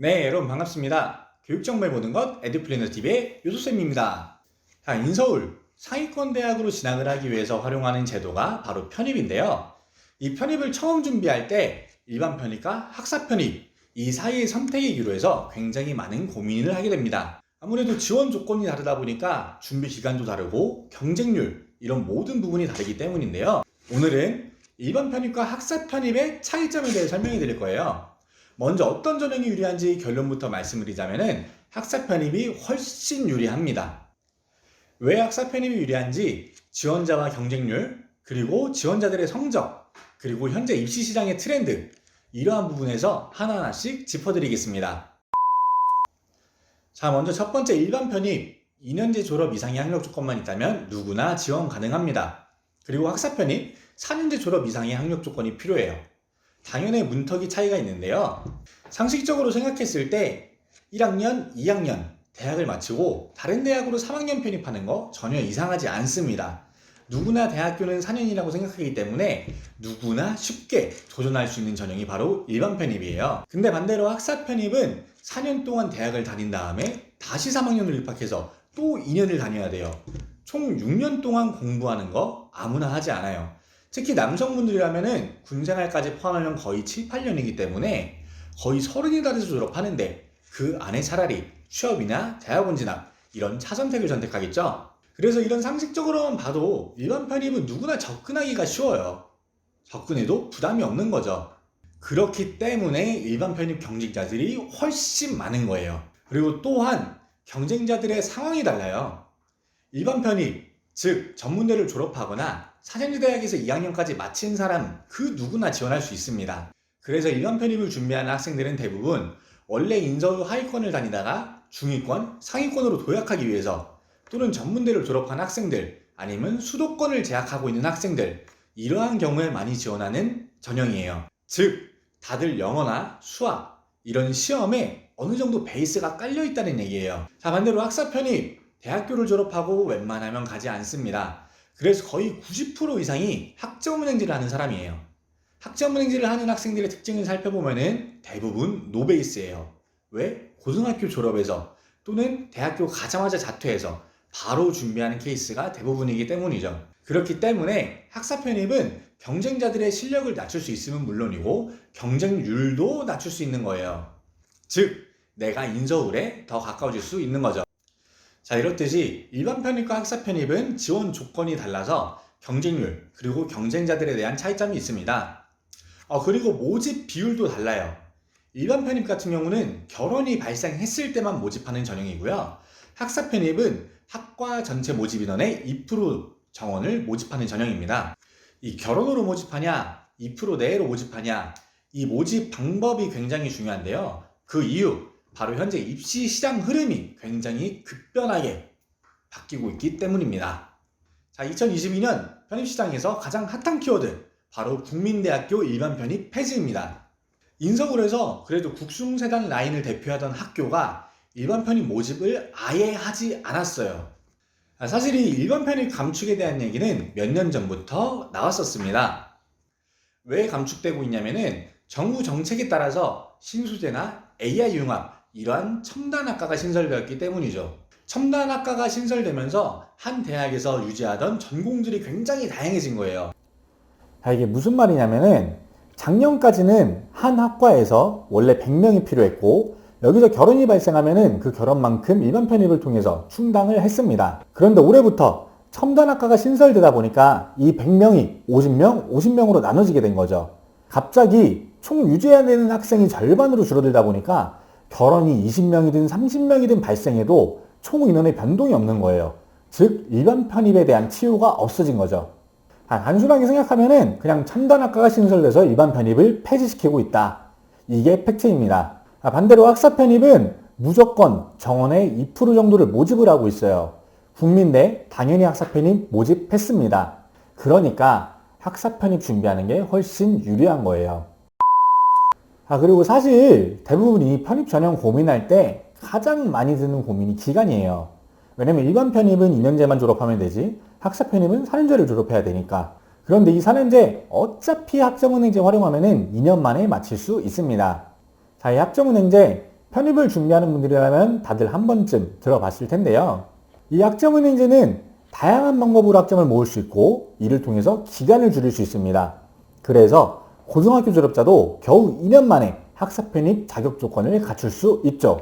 네, 여러분 반갑습니다. 교육정보에 보는 것 에듀플래너TV의 요소쌤입니다. 자, 인서울 상위권 대학으로 진학을 하기 위해서 활용하는 제도가 바로 편입인데요. 이 편입을 처음 준비할 때 일반 편입과 학사 편입 이 사이의 선택의 기로에서 굉장히 많은 고민을 하게 됩니다. 아무래도 지원 조건이 다르다 보니까 준비 기간도 다르고 경쟁률 이런 모든 부분이 다르기 때문인데요. 오늘은 일반 편입과 학사 편입의 차이점에 대해 설명해 드릴 거예요. 먼저 어떤 전형이 유리한지 결론부터 말씀드리자면 학사 편입이 훨씬 유리합니다. 왜 학사 편입이 유리한지 지원자와 경쟁률, 그리고 지원자들의 성적, 그리고 현재 입시 시장의 트렌드 이러한 부분에서 하나하나씩 짚어드리겠습니다. 자, 먼저 첫 번째 일반 편입 2년제 졸업 이상의 학력 조건만 있다면 누구나 지원 가능합니다. 그리고 학사 편입 4년제 졸업 이상의 학력 조건이 필요해요. 당연히 문턱이 차이가 있는데요. 상식적으로 생각했을 때 1학년, 2학년 대학을 마치고 다른 대학으로 3학년 편입하는 거 전혀 이상하지 않습니다. 누구나 대학교는 4년이라고 생각하기 때문에 누구나 쉽게 도전할 수 있는 전형이 바로 일반 편입이에요. 근데 반대로 학사 편입은 4년 동안 대학을 다닌 다음에 다시 3학년을 입학해서 또 2년을 다녀야 돼요. 총 6년 동안 공부하는 거 아무나 하지 않아요. 특히 남성분들이라면은 군생활까지 포함하면 거의 7, 8년이기 때문에 거의 30이 다 돼서 졸업하는데 그 안에 차라리 취업이나 대학원 진학 이런 차선택을 선택하겠죠. 그래서 이런 상식적으로만 봐도 일반 편입은 누구나 접근하기가 쉬워요. 접근해도 부담이 없는 거죠. 그렇기 때문에 일반 편입 경쟁자들이 훨씬 많은 거예요. 그리고 또한 경쟁자들의 상황이 달라요. 일반 편입, 즉 전문대를 졸업하거나 4년제 대학에서 2학년까지 마친 사람 그 누구나 지원할 수 있습니다. 그래서 일반 편입을 준비하는 학생들은 대부분 원래 인서울 하위권을 다니다가 중위권, 상위권으로 도약하기 위해서 또는 전문대를 졸업한 학생들 아니면 수도권을 재학하고 있는 학생들 이러한 경우에 많이 지원하는 전형이에요. 즉 다들 영어나 수학 이런 시험에 어느 정도 베이스가 깔려 있다는 얘기예요. 자, 반대로 학사 편입 대학교를 졸업하고 웬만하면 가지 않습니다. 그래서 거의 90% 이상이 학점은행제를 하는 사람이에요. 학점은행제를 하는 학생들의 특징을 살펴보면 대부분 노베이스예요. 왜? 고등학교 졸업해서 또는 대학교 가자마자 자퇴해서 바로 준비하는 케이스가 대부분이기 때문이죠. 그렇기 때문에 학사 편입은 경쟁자들의 실력을 낮출 수 있으면 물론이고 경쟁률도 낮출 수 있는 거예요. 즉 내가 인서울에 더 가까워질 수 있는 거죠. 자, 이렇듯이 일반 편입과 학사 편입은 지원 조건이 달라서 경쟁률 그리고 경쟁자들에 대한 차이점이 있습니다. 그리고 모집 비율도 달라요. 일반 편입 같은 경우는 결혼이 발생했을 때만 모집하는 전형이고요. 학사 편입은 학과 전체 모집 인원의 2% 정원을 모집하는 전형입니다. 이 결혼으로 모집하냐, 2% 내로 모집하냐, 이 모집 방법이 굉장히 중요한데요. 그 이유, 바로 현재 입시 시장 흐름이 굉장히 급변하게 바뀌고 있기 때문입니다. 자, 2022년 편입시장에서 가장 핫한 키워드, 바로 국민대학교 일반 편입 폐지입니다. 인서울에서 그래도 국숭세단 라인을 대표하던 학교가 일반 편입 모집을 아예 하지 않았어요. 사실 이 일반 편입 감축에 대한 얘기는 몇 년 전부터 나왔었습니다. 왜 감축되고 있냐면은 정부 정책에 따라서 신소재나 AI 융합 이러한 첨단학과가 신설되었기 때문이죠. 첨단학과가 신설되면서 한 대학에서 유지하던 전공들이 굉장히 다양해진 거예요. 이게 무슨 말이냐면은 작년까지는 한 학과에서 원래 100명이 필요했고 여기서 결혼이 발생하면은 그 결혼만큼 일반 편입을 통해서 충당을 했습니다. 그런데 올해부터 첨단학과가 신설되다 보니까 이 100명이 50명, 50명으로 나눠지게 된 거죠. 갑자기 총 유지해야 되는 학생이 절반으로 줄어들다 보니까 결혼이 20명이든 30명이든 발생해도 총 인원의 변동이 없는 거예요. 즉 일반 편입에 대한 치유가 없어진 거죠. 단순하게 생각하면은 그냥 첨단학과가 신설돼서 일반 편입을 폐지시키고 있다. 이게 팩트입니다. 반대로 학사 편입은 무조건 정원의 2% 정도를 모집을 하고 있어요. 국민대 당연히 학사 편입 모집했습니다. 그러니까 학사 편입 준비하는 게 훨씬 유리한 거예요. 그리고 사실 대부분 이 편입 전형 고민할 때 가장 많이 드는 고민이 기간이에요. 왜냐면 일반 편입은 2년제만 졸업하면 되지 학사 편입은 4년제를 졸업해야 되니까. 그런데 이 4년제 어차피 학점은행제 활용하면은 2년 만에 마칠 수 있습니다. 자, 이 학점은행제 편입을 준비하는 분들이라면 다들 한 번쯤 들어봤을 텐데요. 이 학점 은행제는 다양한 방법으로 학점을 모을 수 있고 이를 통해서 기간을 줄일 수 있습니다. 그래서 고등학교 졸업자도 겨우 2년 만에 학사 편입 자격 조건을 갖출 수 있죠.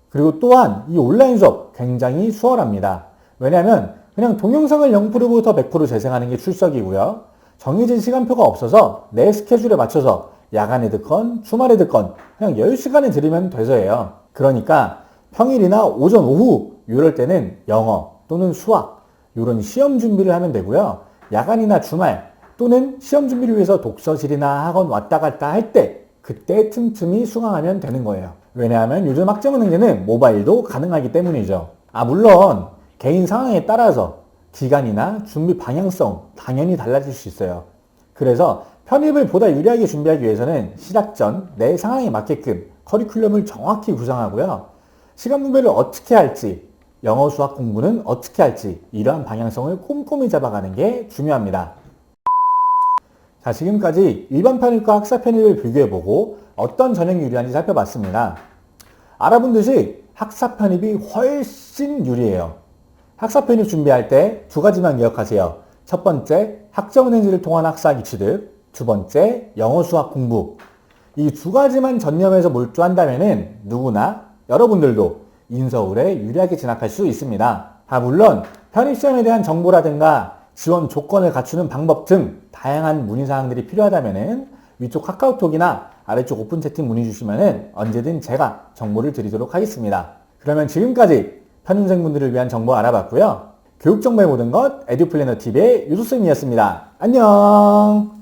그리고 또한 이 온라인 수업 굉장히 수월합니다. 왜냐하면 그냥 동영상을 0%부터 100% 재생하는 게 출석이고요. 정해진 시간표가 없어서 내 스케줄에 맞춰서 야간에 듣건 주말에 듣건 그냥 여유 시간에 들으면 돼서예요. 그러니까 평일이나 오전, 오후 이럴 때는 영어 또는 수학 이런 시험 준비를 하면 되고요. 야간이나 주말 또는 시험 준비를 위해서 독서실이나 학원 왔다 갔다 할 때 그때 틈틈이 수강하면 되는 거예요. 왜냐하면 요즘 학점은행제는 모바일도 가능하기 때문이죠. 물론 개인 상황에 따라서 기간이나 준비 방향성 당연히 달라질 수 있어요. 그래서 편입을 보다 유리하게 준비하기 위해서는 시작 전 내 상황에 맞게끔 커리큘럼을 정확히 구성하고요. 시간 분배를 어떻게 할지, 영어 수학 공부는 어떻게 할지 이러한 방향성을 꼼꼼히 잡아가는 게 중요합니다. 자, 지금까지 일반 편입과 학사 편입을 비교해보고 어떤 전형이 유리한지 살펴봤습니다. 알아본 듯이 학사 편입이 훨씬 유리해요. 학사 편입 준비할 때 두 가지만 기억하세요. 첫 번째, 학점은행제를 통한 학사 기초득. 두 번째, 영어 수학 공부. 이 두 가지만 전념해서 몰두한다면 누구나 여러분들도 인서울에 유리하게 진학할 수 있습니다. 물론 편입시험에 대한 정보라든가 지원 조건을 갖추는 방법 등 다양한 문의사항들이 필요하다면 위쪽 카카오톡이나 아래쪽 오픈 채팅 문의 주시면 언제든 제가 정보를 드리도록 하겠습니다. 그러면 지금까지 편입생분들을 위한 정보 알아봤고요. 교육정보의 모든 것 에듀플래너TV의 유소쌤이었습니다. 안녕!